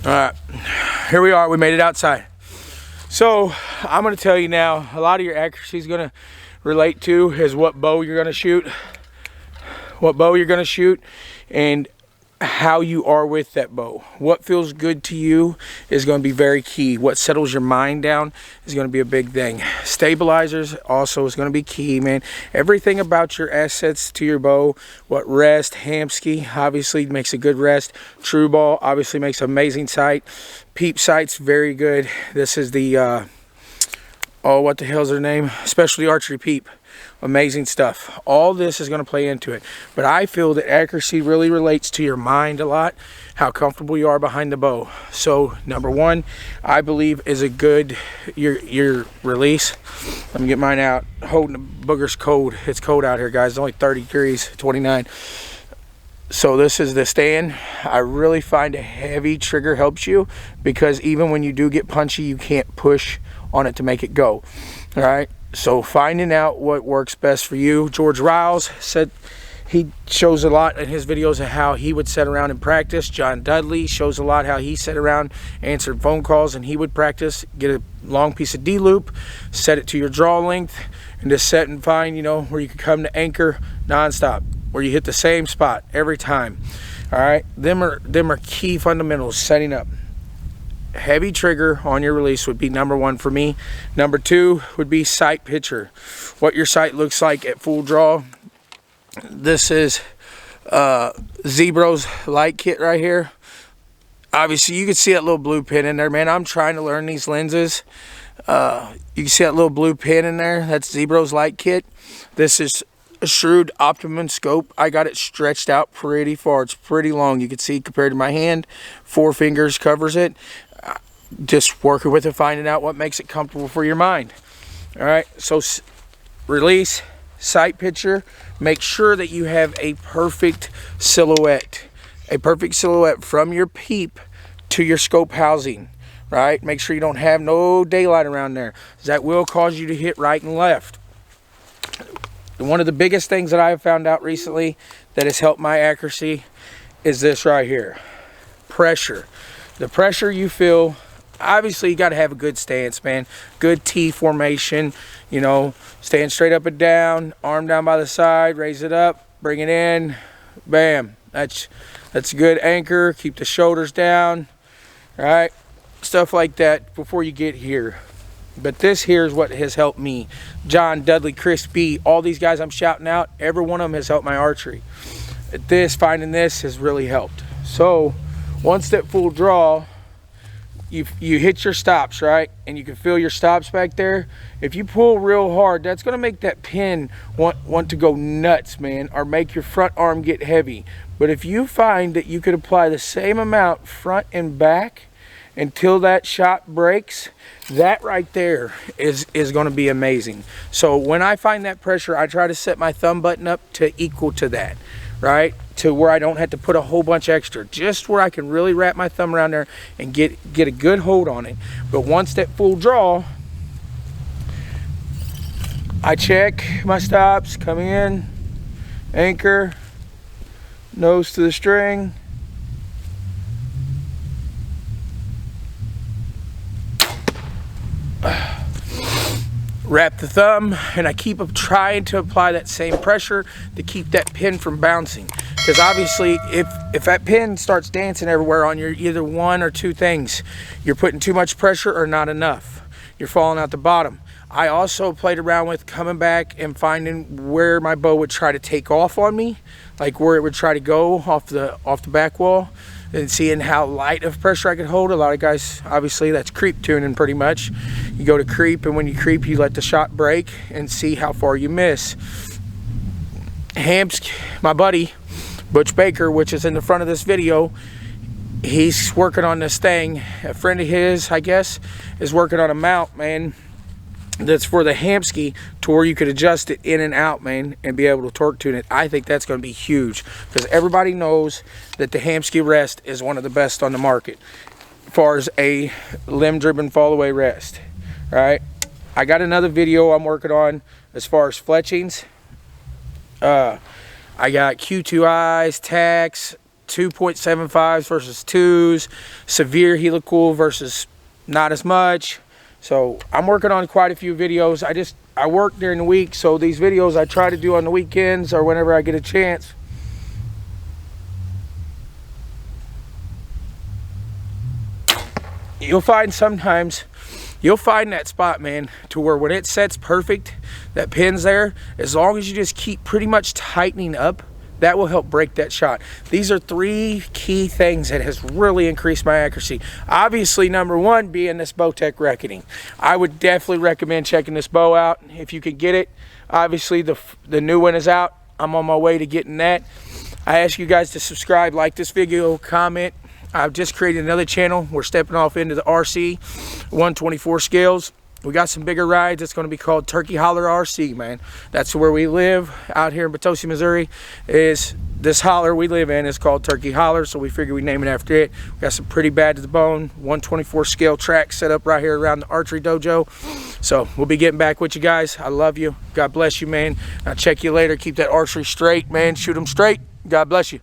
All right, here we are. We made it outside. So I'm going to tell you now, a lot of your accuracy is going to relate to is what bow you're going to shoot, and how you are with that bow. What feels good to you is going to be very key. What settles your mind down is going to be a big thing. Stabilizers also is going to be key, man. Everything about your assets to your bow, what rest, Hamsky obviously makes a good rest. True ball obviously makes an amazing sight. Peep sight's very good. This is the oh, what the hell's their name? Specialty Archery Peep. Amazing stuff. All this is going to play into it. But I feel that accuracy really relates to your mind a lot, how comfortable you are behind the bow. So number one, I believe, is a good your release. Let me get mine out. Holding the booger's cold. It's cold out here, guys. It's only 30 degrees, 29. So this is the stand. I really find a heavy trigger helps you, because even when you do get punchy, you can't push on it to make it go. All right, so finding out what works best for you. George Riles said he shows a lot in his videos of how he would sit around and practice. John Dudley shows a lot how he sat around, answered phone calls, and he would practice. Get a long piece of D-loop, set it to your draw length, and just set and find, you know, where you can come to anchor nonstop, where you hit the same spot every time. All right, them are key fundamentals. Setting up. Heavy trigger on your release would be number one for me. Number two would be sight picture. What your sight looks like at full draw. This is Zebro's light kit right here. Obviously, you can see that little blue pin in there, man. I'm trying to learn these lenses. You can see that little blue pin in there. That's Zebro's light kit. This is a Shrewd Optimum scope. I got it stretched out pretty far. It's pretty long. You can see compared to my hand. 4 fingers covers it. Just working with it, finding out what makes it comfortable for your mind. All right, so release, sight picture. Make sure that you have a perfect silhouette. A perfect silhouette from your peep to your scope housing. Right? Make sure you don't have no daylight around there. That will cause you to hit right and left. One of the biggest things that I have found out recently that has helped my accuracy is this right here. Pressure. The pressure you feel, obviously you got to have a good stance, man. Good T formation, you know, stand straight up and down, arm down by the side, raise it up, bring it in, bam. That's a good anchor. Keep the shoulders down, all right? Stuff like that before you get here. But this here is what has helped me. John, Dudley, Chris B, all these guys I'm shouting out, every one of them has helped my archery. Finding this has really helped. So once that full draw, you hit your stops, right? And you can feel your stops back there. If you pull real hard, that's gonna make that pin want to go nuts, man, or make your front arm get heavy. But if you find that you could apply the same amount front and back until that shot breaks, that right there is going to be amazing. So when I find that pressure, I try to set my thumb button up to equal to that, right? To where I don't have to put a whole bunch extra, just where I can really wrap my thumb around there and get a good hold on it. But once that full draw, I check my stops, come in, anchor, nose to the string, wrap the thumb, and I keep trying to apply that same pressure to keep that pin from bouncing. Because obviously, if that pin starts dancing everywhere on your either one or two things, you're putting too much pressure or not enough. You're falling out the bottom. I also played around with coming back and finding where my bow would try to take off on me, like where it would try to go off the back wall, and seeing how light of pressure I could hold. A lot of guys, obviously, that's creep tuning pretty much. You go to creep, and when you creep, you let the shot break and see how far you miss. Hamps, my buddy, Butch Baker, which is in the front of this video, he's working on this thing. A friend of his, I guess, is working on a mount, man, that's for the Hamsky, to where you could adjust it in and out, man, and be able to torque tune it. I think that's going to be huge, because everybody knows that the Hamsky rest is one of the best on the market as far as a limb-driven fall-away rest, right? I got another video I'm working on as far as fletchings. I got Q2Is, tacks, 2.75s versus 2s, severe helical versus not as much. So I'm working on quite a few videos. I work during the week, so these videos I try to do on the weekends or whenever I get a chance. You'll find sometimes, you'll find that spot, man, to where when it sets perfect, that pin's there, as long as you just keep pretty much tightening up, that will help break that shot. These are 3 key things that has really increased my accuracy. Obviously, number 1 being this Bowtech Reckoning. I would definitely recommend checking this bow out if you can get it. Obviously, the new one is out. I'm on my way to getting that. I ask you guys to subscribe, like this video, comment. I've just created another channel. We're stepping off into the RC 124 scales. We got some bigger rides. It's going to be called Turkey Holler RC, man. That's where we live out here in Potosi, Missouri. Is this holler we live in is called Turkey Holler, so we figured we'd name it after it. We got some pretty bad to the bone 124 scale track set up right here around the archery dojo. So we'll be getting back with you guys. I love you. God bless you, man. I'll check you later. Keep that archery straight, man. Shoot them straight. God bless you.